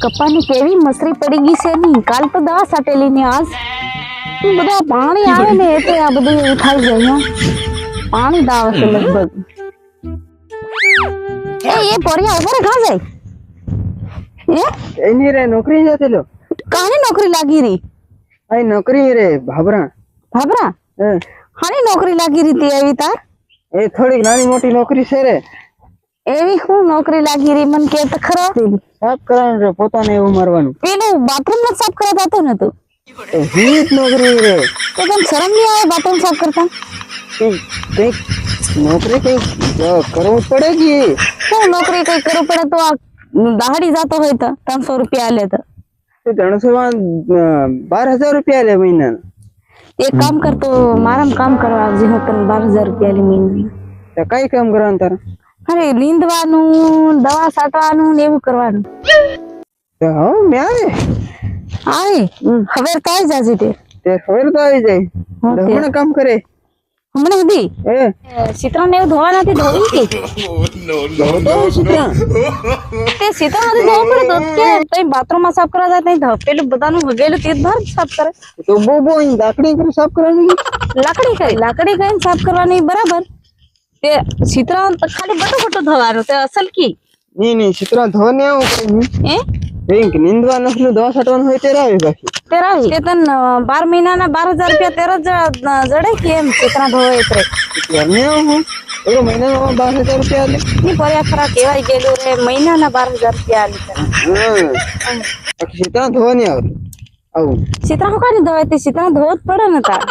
કપાની કેવી મસરી પડી ગઈ છે ની કાલ તો દવા સાટેલી ને આજ બધા પાણી આવે ને એટલે આ બધું એવું થાય છે અહીંયા પાણી દાવ છે લગભગ એ પોરિયા ઉપર ઘા જાય એની રે નોકરી જતી લો કાની નોકરી લાગી રી આઈ નોકરી રે ભાભરા હાની નોકરી લાગી રી તે એવી તાર એ થોડીક નાની મોટી નોકરી છે રે એવી શું નોકરી લાગી રી મન કે તો ખરો સાફ કરવાનું રે પોતાને એવું મારવાનું પેલું બાથરૂમ માં સાફ કરવા જતો ને તું હિત નોકરી રે તો તને શરમ નહીં આવે બાથરૂમ સાફ કરતા કઈક નોકરી કઈક કરવું પડે કે શું નોકરી કઈ કરવું પડે તો આ દહાડી જતો હોય તો 300 રૂપિયા લે તો 12,000 રૂપિયા લે મહિના એક કામ કર તો મારામાં કામ કરવા આવજે હું તને 12,000 રૂપિયા લે મહિના કઈ કામ કરવાનું તારે અરે નીંદવાનું દવા છાંટવાનું ને એવું કરવાનું હા મેં આવે હવે તો આવી જાજે તે ખબર તો આવી જાય હમણાં કામ કરે હમણાં સુધી સીતરા ને એવું ધોવા નથી ધોવી કે તે સીતરા નથી ધોવા પડે તો કે તઈ બાથરૂમ માં સાફ કરવા જાય તઈ પેલું બધાનું હગેલું તે ભર સાફ કરે તો બહુ લાકડી કરી સાફ કરવાની લાકડી કઈ સાફ કરવાની બરાબર તે સીતરા ખાલી બટો ધોવાનું તે અસલ કી નહીં ચિત્રા ધોને આવું બેંક નિંદવા નખલું દવા છાંટવાનું હોય તે રાવી બાકી તે તન 12 મહિનાના 12,000 રૂપિયા જડે કે એમ ચિત્રા ધોવે એટલે ઘરને આવું એવો મહિનામાં 12,000 રૂપિયા લે ની પર્યા ખરા કેવાય ગયેલું રે મહિનાના 12,000 રૂપિયા આલી બાકી ચિત્રા ધોવાની આવું ચિત્રા હોકાની ધોવે તે ચિત્રા ધોવ જ પડે ને તાર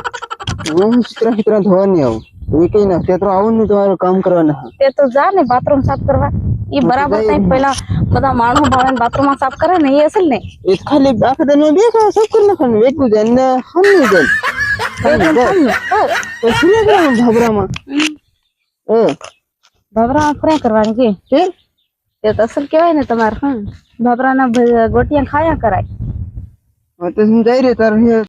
ચિત્રા ધોવાની આવું એ કઈ ના તે તો આવું ને તમારું કામ કરવાના તે તો જા ને બાથરૂમ સાફ કરવા ઈ બરાબર તઈ પહેલા બધા માણસો ભાવે બાથરૂમ માં સાફ કરે ને એ અસલ ને એ ખાલી આખા દિન બે સાફ કરી નાખવાનું વેકું જાય ને હમની જાય તો સુને કરવાનું ભાભરામાં ભાભરા ફરે કરવાની કે તે તો અસલ કહેવાય ને તમારે ભાભરાના ગોટિયા ખાયા કરાય હા તો જઈ રે તાર